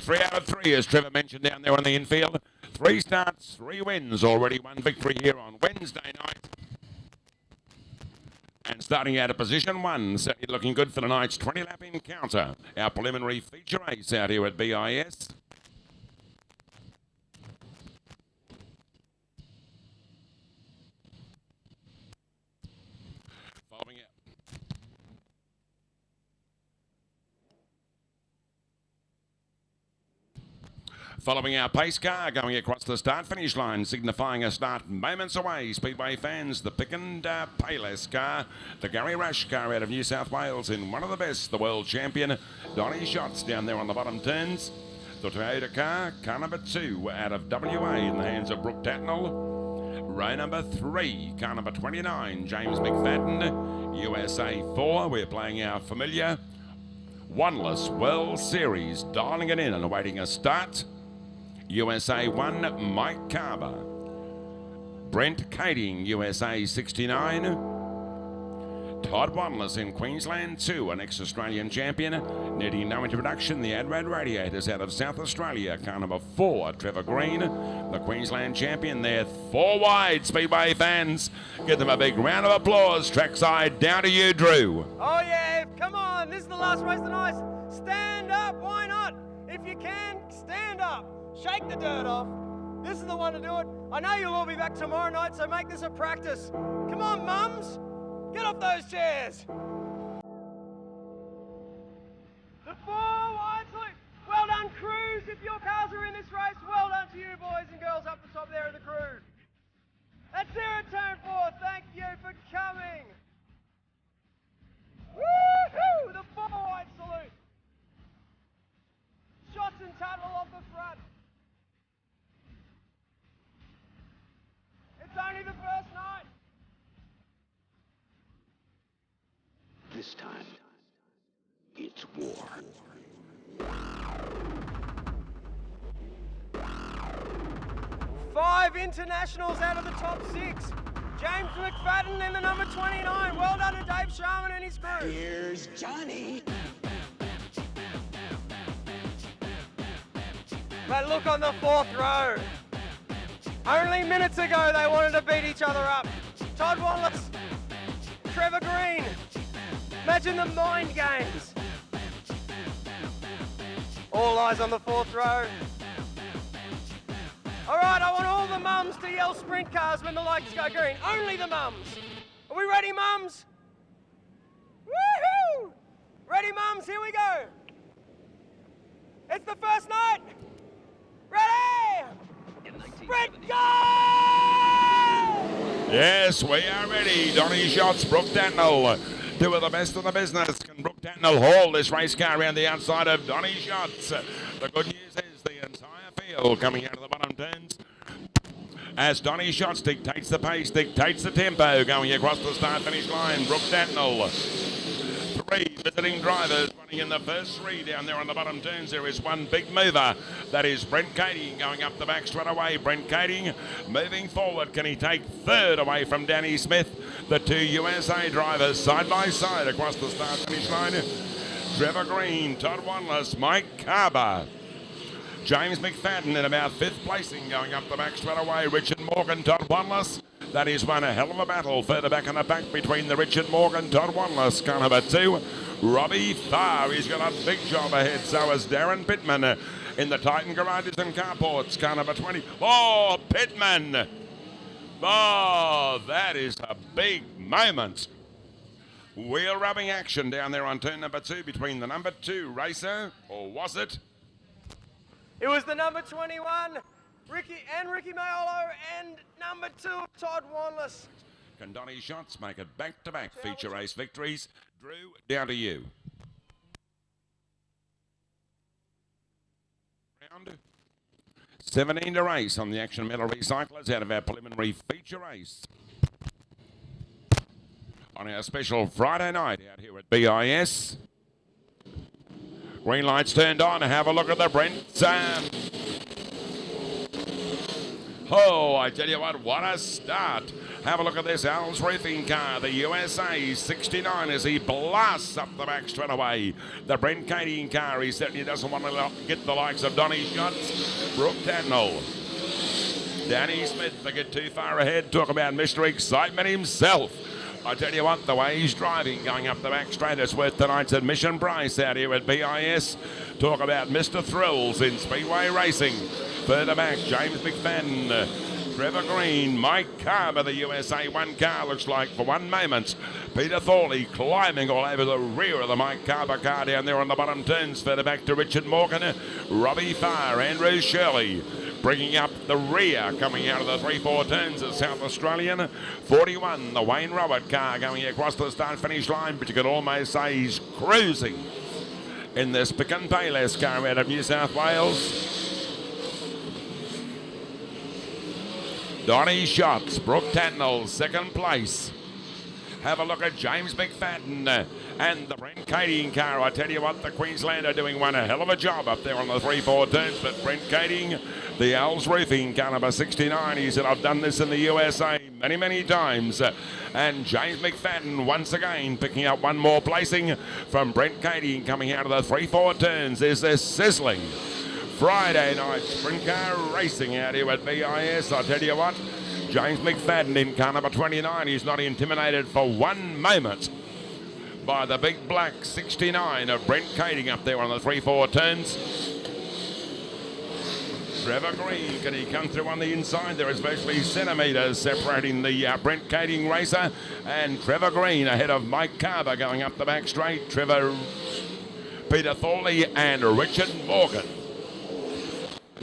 3 out of 3, as Trevor mentioned down there on the infield. 3 starts, 3 wins, already 1 victory here on Wednesday night. And starting out of position 1, certainly looking good for tonight's 20-lap encounter. Our preliminary feature race out here at BIS. Following our pace car, going across the start-finish line, signifying a start moments away. Speedway fans, the Pick and Payless car, the Gary Rush car out of New South Wales in one of the best, the world champion, Donny Schatz down there on the bottom turns. The Toyota car number 2 out of WA in the hands of Brooke Tatnell. Row number 3, car number 29, James McFadden, USA 4. We're playing our familiar Oneless World Series, dialing it in and awaiting a start. USA 1, Mike Carver. Brent Kading, USA 69. Todd Wanless in Queensland 2, an ex-Australian champion. Needing no introduction, the Adrad Radiators out of South Australia. Car number 4, Trevor Green, the Queensland champion. They're 4 wide, Speedway fans. Give them a big round of applause. Trackside, down to you, Drew. Oh yeah, come on, this is the last race of the night. Stand up, why not? If you can, stand up. Shake the dirt off. This is the one to do it. I know you'll all be back tomorrow night, so make this a practice. Come on, mums. Get off those chairs. The 4 wide salute. Well done, crews. If your cars are in this race, well done to you, boys and girls up the top there in the crew. That's there at turn 4. Thank you for coming. Woohoo! The 4 wide salute. Shots and Tuttle off the front. It's only the first night. This time, it's war. 5 internationals out of the top 6. James McFadden in the number 29. Well done to Dave Sharman and his crew. Here's Johnny. But look on the 4th row. Only minutes ago they wanted to beat each other up. Todd Wallace, Trevor Green. Imagine the mind games. All eyes on the 4th row. All right, I want all the mums to yell sprint cars when the lights go green. Only the mums. Are we ready, mums? Woohoo! Ready, mums? Here we go. It's the first night. Ready? Sprint cars! Yes, we are ready. Donny Schatz, Brooke Tatnell. 2 of the best in the business. Can Brooke Tatnell haul this race car around the outside of Donny Schatz? The good news is the entire field coming out of the bottom turns as Donny Schatz dictates the pace, dictates the tempo, going across the start-finish line. Brooke Tatnell. 3 visiting drivers running in the first 3 down there on the bottom turns. There is 1 big mover. That is Brent Kading going up the back straight away. Brent Kading moving forward. Can he take 3rd away from Danny Smith? The 2 USA drivers side by side across the start-finish line. Trevor Green, Todd Wanless, Mike Carver. James McFadden in about 5th placing, going up the back straight away. Richard Morgan, Todd Wanless. That is one a hell of a battle further back in the pack between the Richard Morgan, Todd Wanless. Car number 2, Robbie Farr. He's got a big job ahead. So is Darren Pittman in the Titan Garages and Carports. Car number 20. Oh, Pittman. Oh, that is a big moment. Wheel rubbing action down there on turn number 2 between the number 2 racer, or was it? It was the number 21, Ricky Mayolo, and number 2, Todd Wanless. Can Donny Schatz make it back-to-back feature race victories? Drew, down to you. Round 17 to race on the Action Metal Recyclers out of our preliminary feature race. On our special Friday night out here at BIS. Green lights turned on. Have a look at the Brent Oh, I tell you what a start. Have a look at this Al's Roofing car, the USA 69 as he blasts up the back straight away. The Brent Cadian car, he certainly doesn't want to get the likes of Donny Schatz. Brooke Tatnell. Danny Smith, they get too far ahead. Talk about Mr. Excitement himself. I tell you what, the way he's driving, going up the back straight, it's worth tonight's admission price out here at BIS. Talk about Mr. Thrills in Speedway Racing. Further back, James McFadden, Trevor Green, Mike Carver, the USA 1 car, looks like for one moment. Peter Thorley climbing all over the rear of the Mike Carver car down there on the bottom turns. Further back to Richard Morgan, Robbie Farr, Andrew Shirley. Bringing up the rear, coming out of the 3-4 turns of South Australian. 41, the Wayne Robert car going across the start-finish line, but you could almost say he's cruising in this Pick and Payless car out of New South Wales. Donny Schatz, Brooke Tatnell, second place. Have a look at James McFadden and the Brent Cadian car. I tell you what, the Queenslander doing one hell of a job up there on the 3-4 turns, but Brent Cadian, the Al's Roofing car number 69, he said, I've done this in the USA many, many times. And James McFadden once again picking up one more placing from Brent Cadian coming out of the 3-4 turns. There's this sizzling Friday night sprint car racing out here at BIS. I tell you what, James McFadden in car number 29. He's not intimidated for one moment by the big black 69 of Brent Cadian up there on the 3-4 turns. Trevor Green, can he come through on the inside? There is virtually centimetres separating the Brent Cadian racer and Trevor Green ahead of Mike Carver going up the back straight. Peter Thorley and Richard Morgan.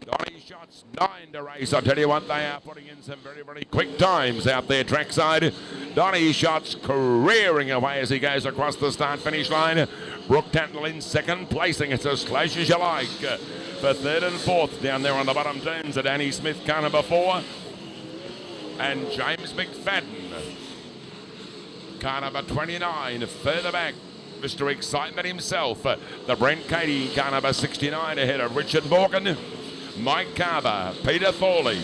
Donny Schatz, 9 to race. I tell you what, they are putting in some very, very quick times out there trackside. Donny Schatz careering away as he goes across the start-finish line. Brooke Tatnell in second placing. It's as close as you like. For third and fourth down there on the bottom turns at Danny Smith, car number 4. And James McFadden, car number 29. Further back, Mr. Excitement himself. The Brent Cadian, car number 69 ahead of Richard Morgan. Mike Carver, Peter Thorley,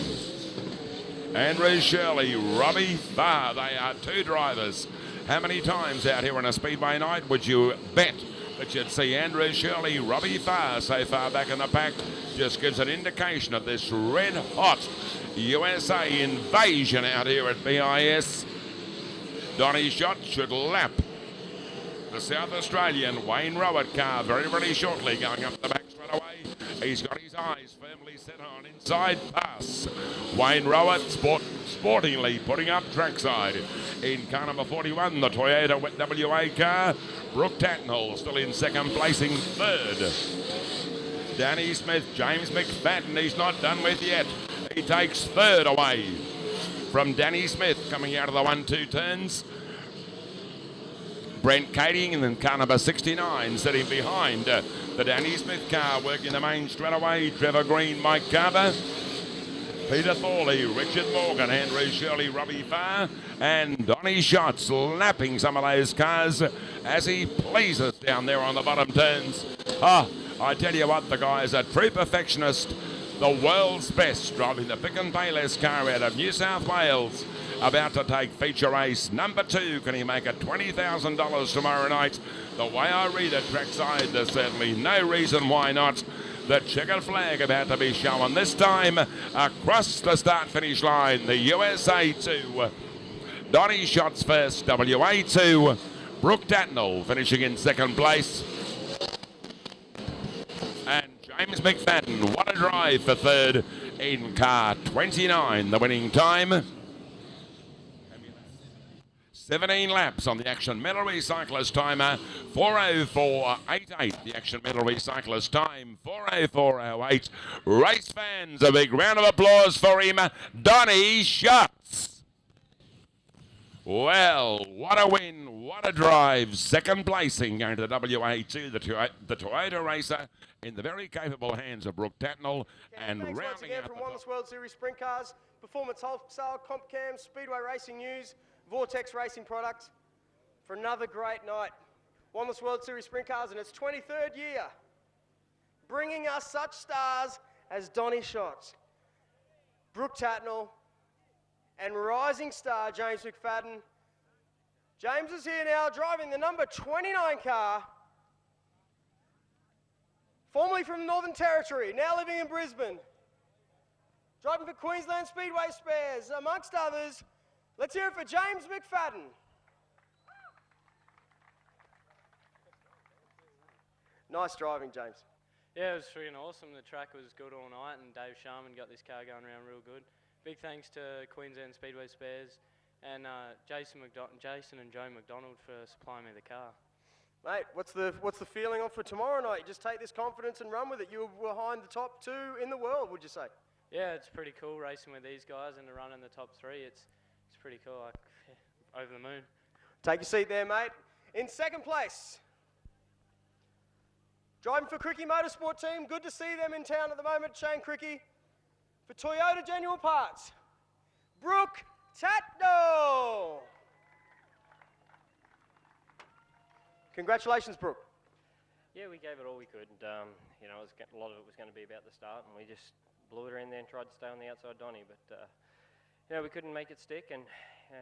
Andrew Shirley, Robbie Farr. They are 2 drivers. How many times out here on a Speedway night would you bet that you'd see Andrew Shirley, Robbie Farr so far back in the pack? Just gives an indication of this red-hot USA invasion out here at BIS. Donny Schatz should lap the South Australian Wayne Robert car very, very shortly, going up the back straight away. He's got his eyes firmly set on inside pass. Wayne Robert sportingly putting up trackside. In car number 41, the Toyota WA car, Brooke Tatnell still in second, placing third. Danny Smith, James McFadden, he's not done with yet. He takes third away from Danny Smith coming out of the 1-2 turns. Brent Cadian and then car number 69 sitting behind the Danny Smith car, working the main straight away. Trevor Green, Mike Carver, Peter Thorley, Richard Morgan, Andrew Shirley, Robbie Farr, and Donny Schatz lapping some of those cars as he pleases down there on the bottom turns. I tell you what, the guy's a true perfectionist, the world's best, driving the Pick and Payless car out of New South Wales. About to take feature race number 2. Can he make it $20,000 tomorrow night? The way I read it trackside, there's certainly no reason why not. The checkered flag about to be shown this time across the start-finish line. The USA 2. Donny Schatz first, WA 2. Brooke Tatnell finishing in second place. And James McFadden, what a drive for third in car 29. The winning time, 17 laps on the Action Metal Recyclers timer, 4:04.88. The Action Metal Recyclers time, 4:04.08. Race fans, a big round of applause for him, Donny Schatz. Well, what a win, what a drive. Second placing going to the WA2, the Toyota racer, in the very capable hands of Brooke Tatnell. And thanks rounding once again out from the Wellness World Series Sprint Cars, Performance Wholesale, Comp Cam, Speedway Racing News, Vortex Racing Products, for another great night. Wellness World Series Sprint Cars in its 23rd year, bringing us such stars as Donny Schatz. Brooke Tatnall, and rising star James McFadden. James is here now, driving the number 29 car. Formerly from the Northern Territory, now living in Brisbane. Driving for Queensland Speedway Spares, amongst others. Let's hear it for James McFadden. Nice driving, James. Yeah, it was freaking awesome. The track was good all night, and Dave Sharman got this car going around real good. Big thanks to Queensland Speedway Spares and Jason and Joe McDonald for supplying me the car. Mate, what's the feeling on for tomorrow night? You just take this confidence and run with it. You were behind the top 2 in the world, would you say? Yeah, it's pretty cool racing with these guys and to run in the top 3. It's pretty cool. Over the moon. Take your seat there, mate. In second place, driving for Cricky Motorsport Team. Good to see them in town at the moment. Shane Cricky. For Toyota Genuine Parts, Brooke Tatnall. Congratulations, Brooke. Yeah, we gave it all we could. And, you know, a lot of it was going to be about the start, and we just blew it in there and tried to stay on the outside Donny. But, you know, we couldn't make it stick, and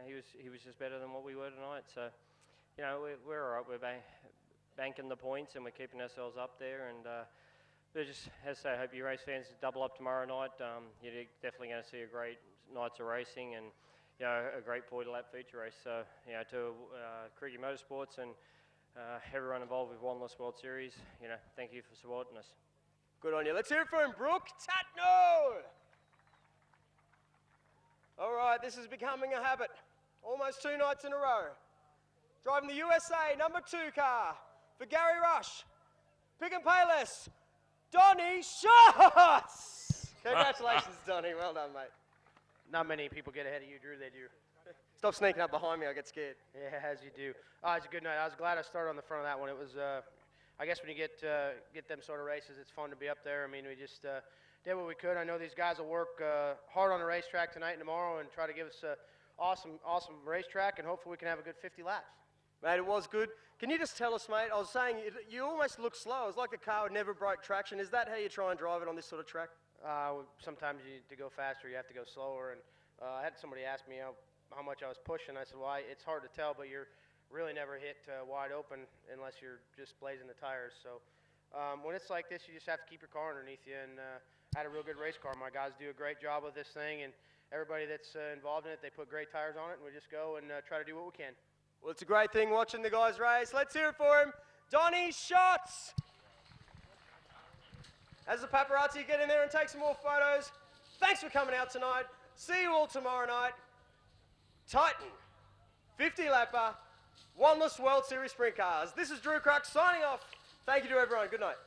he was just better than what we were tonight. So, you know, we're all right. We're banking the points, and we're keeping ourselves up there. And they're just, as I say, I hope you race fans double up tomorrow night. You're definitely going to see a great nights of racing and, you know, a great 40-lap feature race. So, you know, to Cricky Motorsports and everyone involved with One Less World Series, you know, thank you for supporting us. Good on you. Let's hear it for him, Brooke Tatnall. All right, this is becoming a habit. Almost 2 nights in a row. Driving the USA number 2 car for Gary Rush. Pick and pay less, Donny Schatz. Congratulations, Donny. Well done, mate. Not many people get ahead of you, Drew. They do. Stop sneaking up behind me. I get scared. Yeah, as you do. It's a good night. I was glad I started on the front of that one. It was, I guess when you get them sort of races, it's fun to be up there. I mean, we just did what we could. I know these guys will work hard on the racetrack tonight and tomorrow and try to give us an awesome racetrack, and hopefully we can have a good 50 laps. Mate, it was good. Can you just tell us, mate, I was saying you almost look slow. It's like the car would never break traction. Is that how you try and drive it on this sort of track? Sometimes to go faster, you have to go slower. And I had somebody ask me how much I was pushing. I said, well, it's hard to tell, but you're really never hit wide open unless you're just blazing the tires. So when it's like this, you just have to keep your car underneath you. And I had a real good race car. My guys do a great job with this thing, and everybody that's involved in it, they put great tires on it, and we just go and try to do what we can. Well, it's a great thing watching the guys race. Let's hear it for him, Donny Schatz. As the paparazzi get in there and take some more photos, thanks for coming out tonight. See you all tomorrow night. Titan, 50-lapper, One Less World Series Sprint Cars. This is Drew Crux signing off. Thank you to everyone. Good night.